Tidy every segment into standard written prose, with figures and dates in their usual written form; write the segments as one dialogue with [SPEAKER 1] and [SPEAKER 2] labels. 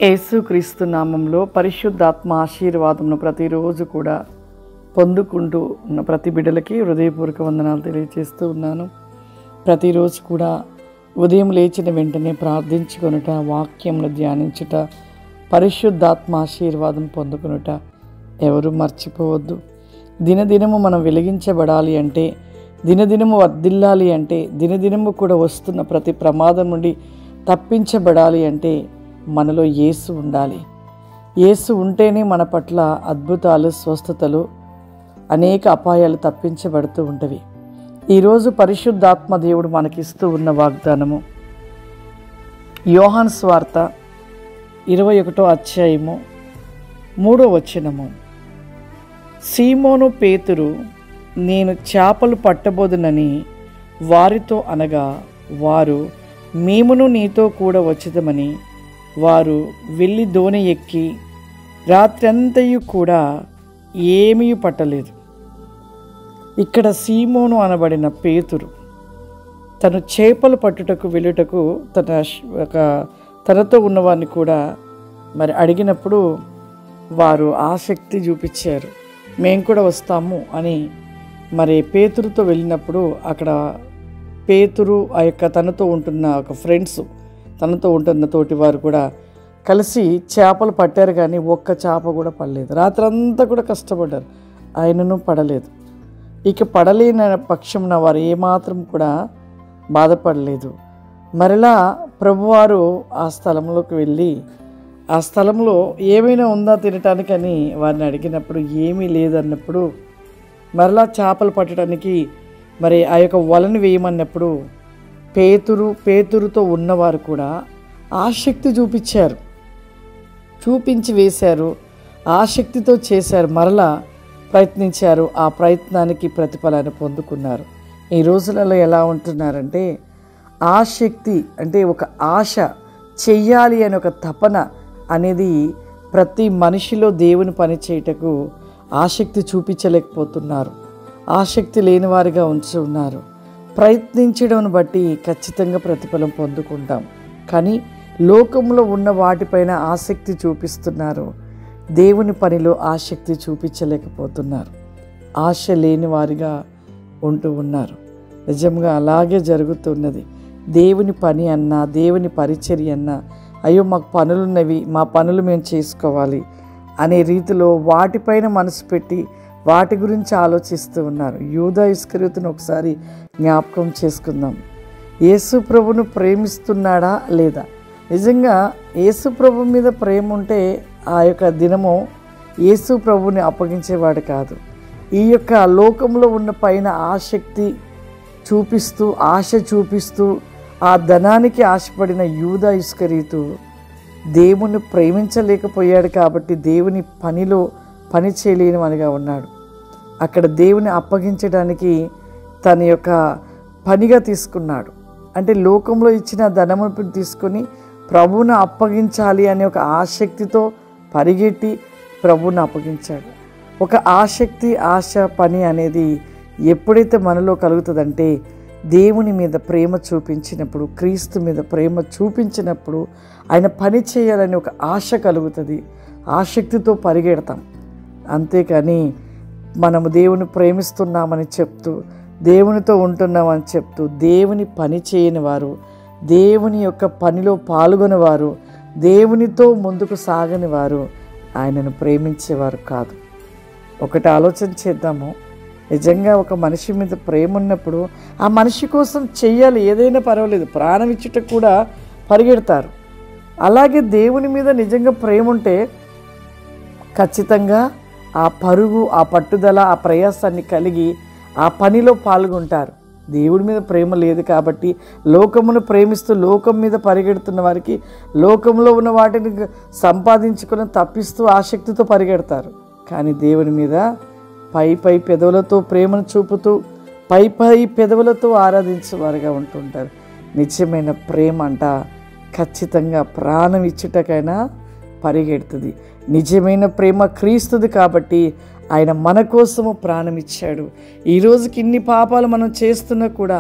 [SPEAKER 1] యేసుక్రీస్తు నామంలో పరిశుద్ధాత్మ ఆశీర్వాదమును ప్రతిరోజు కూడా పొందుకుంటూ ఉన్న ప్రతి బిడ్డలకి హృదయపూర్వక వందనాలు తెలియజేస్తూ ఉన్నాను. ప్రతిరోజు కూడా ఉదయం లేచిన వెంటనే ప్రార్థించుకొనుట, వాక్యమును ధ్యానించుట, పరిశుద్ధాత్మ ఆశీర్వాదం పొందుకొనుట ఎవరు మర్చిపోవద్దు. దినదినము మనం వెలిగించబడాలి అంటే, దినదినము వర్ధిల్లాలి అంటే, దినదినము కూడా వస్తున్న ప్రతి ప్రమాదం నుండి తప్పించబడాలి అంటే మనలో యేసు ఉండాలి. యేసు ఉంటేనే మన పట్ల అద్భుతాలు, స్వస్థతలు, అనేక అపాయాలు తప్పించబడుతూ ఉంటవి. ఈరోజు పరిశుద్ధాత్మ దేవుడు మనకిస్తూ ఉన్న వాగ్దానము యోహాను సువార్త 21వ అధ్యాయము 3వ వచనము. సీమోను పేతురు, నేను చేపలు పట్టబోదునని వారితో అనగా, వారు మేమును నీతో కూడా వచ్చేదమని వారు వెళ్ళి దోణి ఎక్కి రాత్రంతయు కూడా ఏమీ పట్టలేదు. ఇక్కడ సీమోను అనబడిన పేతురు తను చేపలు పట్టుటకు వెళ్ళుటకు తనతో ఉన్నవారిని కూడా మరి అడిగినప్పుడు వారు ఆసక్తి చూపించారు. మేము కూడా వస్తాము అని మరి పేతురుతో వెళ్ళినప్పుడు అక్కడ పేతురు తనతో ఉంటున్న ఒక ఫ్రెండ్స్, తనతో ఉంటున్న తోటి వారు కూడా కలిసి చేపలు పట్టారు, కానీ ఒక్క చేప కూడా పడలేదు. రాత్రంతా కూడా కష్టపడ్డారు, ఆయనను పడలేదు. ఇక పడలేని పక్షంన వారు ఏమాత్రం కూడా బాధపడలేదు. మరలా ప్రభువారు ఆ స్థలంలోకి వెళ్ళి ఆ స్థలంలో ఏమైనా ఉందా తినటానికని వారిని అడిగినప్పుడు ఏమీ లేదన్నప్పుడు మరలా చేపలు పట్టడానికి మరి ఆ యొక్క వలను వేయమన్నప్పుడు పేతురుతో ఉన్నవారు కూడా ఆసక్తి చూపించి వేశారు, ఆసక్తితో చేశారు, మరలా ప్రయత్నించారు. ఆ ప్రయత్నానికి ప్రతిఫలాన్ని పొందుకున్నారు. ఈ రోజులలో ఎలా ఉంటున్నారంటే, ఆసక్తి అంటే ఒక ఆశ, చెయ్యాలి అని ఒక తపన అనేది ప్రతి మనిషిలో దేవుని పని చేయుటకు ఆసక్తి చూపించలేకపోతున్నారు. ఆసక్తి లేని వారిగా ఉన్నారు. ప్రయత్నించడం బట్టి ఖచ్చితంగా ప్రతిఫలం పొందుకుంటాం, కానీ లోకంలో ఉన్న వాటిపైన ఆసక్తి చూపిస్తున్నారు, దేవుని పనిలో ఆసక్తి చూపించలేకపోతున్నారు. ఆశ లేని వారిగా ఉంటూ ఉన్నారు. నిజంగా అలాగే జరుగుతున్నది. దేవుని పని అన్నా, దేవుని పరిచర్య అన్నా, అయ్యో మాకు పనులున్నవి, మా పనులు మేము చేసుకోవాలి అనే రీతిలో వాటిపైన మనసు పెట్టి వాటి గురించి ఆలోచిస్తూ ఉన్నారు. యూదా ఇస్కరియోతును ఒకసారి జ్ఞాపకం చేసుకుందాం. యేసు ప్రభును ప్రేమిస్తున్నాడా లేదా? నిజంగా యేసు ప్రభు మీద ప్రేమ ఉంటే ఆ యొక్క దినము యేసు ప్రభుని అప్పగించేవాడు కాదు. ఈ యొక్క లోకంలో ఉన్న పైన ఆసక్తి చూపిస్తూ, ఆశ చూపిస్తూ, ఆ ధనానికి ఆశపడిన యూదా ఇస్కరియోతు దేవుని ప్రేమించలేకపోయాడు కాబట్టి దేవుని పనిలో పని చేయలేని వానిగా ఉన్నాడు. అక్కడ దేవుని అప్పగించడానికి తన యొక్క పనిగా తీసుకున్నాడు. అంటే లోకంలో ఇచ్చిన ధనమును తీసుకొని ప్రభువును అప్పగించాలి అనే ఒక ఆసక్తితో పరిగెట్టి ప్రభువును అప్పగించాడు. ఒక ఆసక్తి, ఆశ, పని అనేది ఎప్పుడైతే మనలో కలుగుతుందంటే, దేవుని మీద ప్రేమ చూపించినప్పుడు, క్రీస్తు మీద ప్రేమ చూపించినప్పుడు ఆయన పని చేయాలని ఒక ఆశ కలుగుతుంది. ఆసక్తితో పరిగెడతాం. అంతేకాని మనము దేవుని ప్రేమిస్తున్నామని చెప్తూ, దేవునితో ఉంటున్నామని చెప్తూ దేవుని పని చేయని వారు, దేవుని యొక్క పనిలో పాల్గొని వారు, దేవునితో ముందుకు సాగని వారు ఆయనను ప్రేమించేవారు కాదు. ఒకటి ఆలోచన చేద్దాము. నిజంగా ఒక మనిషి మీద ప్రేమ ఉన్నప్పుడు ఆ మనిషి కోసం చెయ్యాలి, ఏదైనా పర్వాలేదు, ప్రాణం ఇచ్చుట కూడా పరిగెడతారు. అలాగే దేవుని మీద నిజంగా ప్రేమ ఉంటే ఖచ్చితంగా ఆ పరుగు, ఆ పట్టుదల, ఆ ప్రయాసాన్ని కలిగి ఆ పనిలో పాల్గొంటారు. దేవుడి మీద ప్రేమ లేదు కాబట్టి లోకమును ప్రేమిస్తూ లోకం మీద పరిగెడుతున్న వారికి లోకంలో ఉన్న వాటిని సంపాదించుకొని తప్పిస్తూ ఆసక్తితో పరిగెడతారు. కానీ దేవుని మీద పై పెదవులతో ప్రేమను చూపుతూ పై పెదవులతో ఆరాధించేవారుగా ఉంటుంటారు. నిజమైన ప్రేమ అంట ఖచ్చితంగా ప్రాణం ఇచ్చుటకైనా పరిగెడుతుంది. నిజమైన ప్రేమ క్రీస్తుది కాబట్టి ఆయన మన కోసము ప్రాణం ఇచ్చాడు. ఈ రోజుకి ఇన్ని పాపాలు మనం చేస్తున్నా కూడా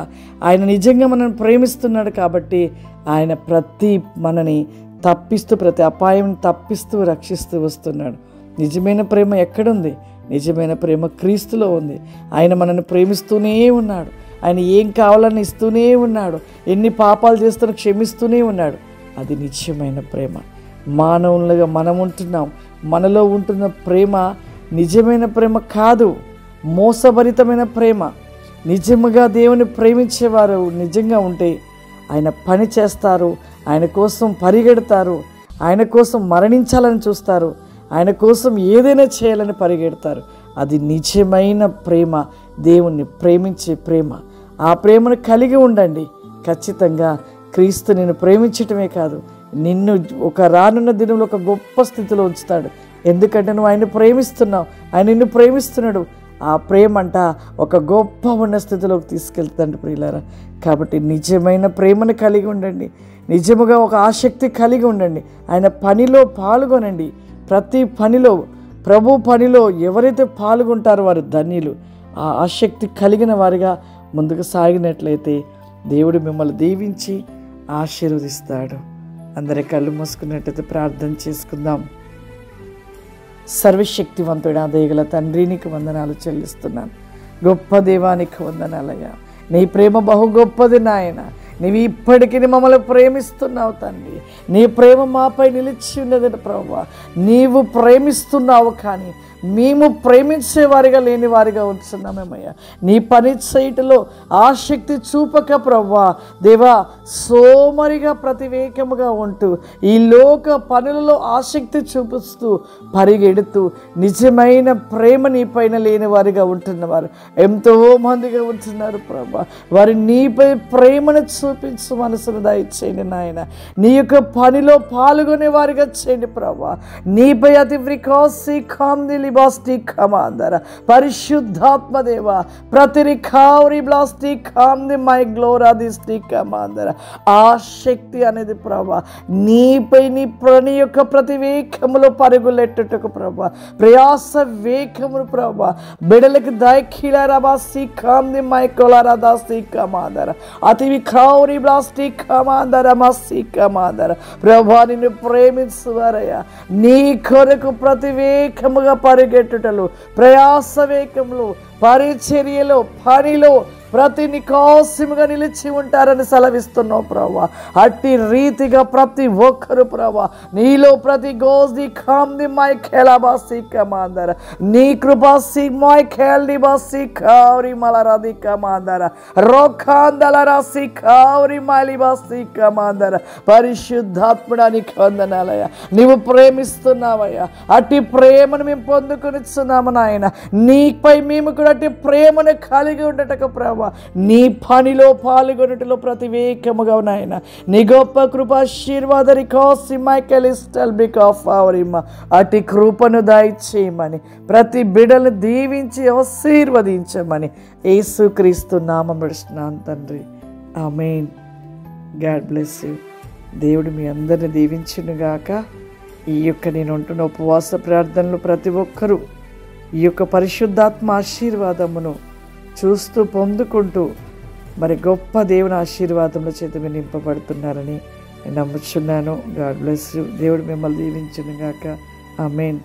[SPEAKER 1] ఆయన నిజంగా మనల్ని ప్రేమిస్తున్నాడు కాబట్టి ఆయన ప్రతి మనని తప్పిస్తూ, ప్రతి అపాయం తప్పిస్తూ రక్షిస్తూ వస్తున్నాడు. నిజమైన ప్రేమ ఎక్కడుంది? నిజమైన ప్రేమ క్రీస్తులో ఉంది. ఆయన మనల్ని ప్రేమిస్తూనే ఉన్నాడు. ఆయన ఏం కావాలని ఇస్తూనే ఉన్నాడు. ఎన్ని పాపాలు చేస్తున్నా క్షమిస్తూనే ఉన్నాడు. అది నిజమైన ప్రేమ. మానవులుగా మనం ఉంటున్నాం. మనలో ఉంటున్న ప్రేమ నిజమైన ప్రేమ కాదు, మోసభరితమైన ప్రేమ. నిజముగా దేవుని ప్రేమించేవారు నిజంగా ఉంటే ఆయన పని చేస్తారు, ఆయన కోసం పరిగెడతారు, ఆయన కోసం మరణించాలని చూస్తారు, ఆయన కోసం ఏదైనా చేయాలని పరిగెడతారు. అది నిజమైన ప్రేమ, దేవుణ్ణి ప్రేమించే ప్రేమ. ఆ ప్రేమను కలిగి ఉండండి. ఖచ్చితంగా క్రీస్తు నిన్ను ప్రేమించటమే కాదు, నిన్ను ఒక రానున్న దినంలో ఒక గొప్ప స్థితిలో ఉంచుతాడు. ఎందుకంటే నువ్వు ఆయన ప్రేమిస్తున్నావు, ఆయన నిన్ను ప్రేమిస్తున్నాడు. ఆ ప్రేమ అంట ఒక గొప్ప ఉన్న స్థితిలోకి తీసుకెళ్తుందండి ప్రియులారా. కాబట్టి నిజమైన ప్రేమను కలిగి ఉండండి. నిజముగా ఒక ఆసక్తి కలిగి ఉండండి. ఆయన పనిలో పాల్గొనండి. ప్రతి పనిలో, ప్రభు పనిలో ఎవరైతే పాల్గొంటారో వారు ధన్యులు. ఆ ఆసక్తి కలిగిన వారిగా ముందుకు సాగినట్లయితే దేవుడు మిమ్మల్ని దీవించి ఆశీర్వదిస్తాడు. అందరి కళ్ళు మూసుకున్నట్టయితే ప్రార్థన చేసుకుందాం. సర్వశక్తివంతుడా, దయగల తండ్రి, నీకు వందనాలు చెల్లిస్తున్నాను. గొప్ప దేవానికి వందనాలయ్యా. నీ ప్రేమ బహు గొప్పది నాయన. నీవు ఇప్పటికీ మమ్మల్ని ప్రేమిస్తున్నావు తండ్రి. నీ ప్రేమ మాపై నిలిచి ఉన్నది ప్రభువా. నీవు ప్రేమిస్తున్నావు, కానీ మేము ప్రేమించే వారిగా లేని వారిగా ఉంటున్నామేమయ్యా. నీ పని చేయటంలో ఆసక్తి చూపక ప్రభువా దేవా, సోమరిగా ప్రతివేకముగా ఉంటూ ఈ లోక పనులలో ఆసక్తి చూపిస్తూ పరిగెడుతూ నిజమైన ప్రేమ నీ పైన లేని వారిగా ఉంటున్నవారు ఎంతో మందిగా ఉంటున్నారు ప్రభువా. వారి నీపై ప్రేమను చూపించు మనసును దయచేయండి నాయన. నీ యొక్క పనిలో పాల్గొనే వారిగా చేయండి ప్రభువా. నీపై అతి వికాసి కాంది లిబాస్టిక్ కమాందర పరిశుద్ధాత్మ దేవ ప్రతిరి కావరి బ్లాస్టిక్ కాంది మై గ్లోరా దిస్టిక్ కమాందర ఆ శక్తి అనేది ప్రభా నీపై నీ యొక్క ప్రతి వేకములో పరుగులెట్టుటకు ప్రభా, ప్రయాస వేకమును ప్రభా, బిడలకు దయఖీల రబాసి కాంది మై కోలారా దాసి కమాందర అతి కావరి బ్లాస్టిక్ కమాందర మసి కమాందర ప్రభా, నిన్ను ప్రేమించువారయ్యా. నీ కొరకు ప్రతి వేకముగా పరిగెట్టుటలు, ప్రయాస వేగములు, పరిచర్యలో, పనిలో ప్రతి నికాసిముగా నిలిచి ఉంటారని సెలవిస్తున్నావు ప్రభా. అట్టి రీతిగా ప్రతి ఒక్కరు ప్రభా నీలో ప్రతి గోజ్ది కాంది మై ఖేలాబాసి కమాందర నీ కృపాసి మై ఖేల్ది బాసి కావరి మలరాది కమాందర రోఖాందల రాసి కావరి మాలిబాసి కమాందర పరిశుద్ధాత్ముడానికి వందనాలయ. నీవు ప్రేమిస్తున్నావయ్యా. అట్టి ప్రేమను మేము పొందుకునిస్తున్నాము నాయన. నీపై మేము కూడా అట్టి ప్రేమను కలిగి ఉండటకు ప్రభా, నీ పనిలో పాల్గొనటలో ప్రతి వేకముగా నాయన నీ గొప్ప కృపాశీర్వాదరి అటు కృపను దయచేయమని ప్రతి బిడ్డలను దీవించి ఆశీర్వదించమని యేసుక్రీస్తు నామమున అడుగుతున్నాను తండ్రి. ఆమేన్. God bless you. దేవుడు మీ అందరిని దీవించునుగాక. ఈ యొక్క నేను ఉంటున్న ఉపవాస ప్రార్థనలు ప్రతి ఒక్కరూ ఈ యొక్క పరిశుద్ధాత్మ ఆశీర్వాదమును చూస్తూ పొందుకుంటూ మరి గొప్ప దేవుని ఆశీర్వాదముల చేత మీరు నింపబడుతున్నారని నేను నమ్ముచున్నాను. God bless you. దేవుడు మిమ్మల్ని దీవించునుగాక. ఆమేన్.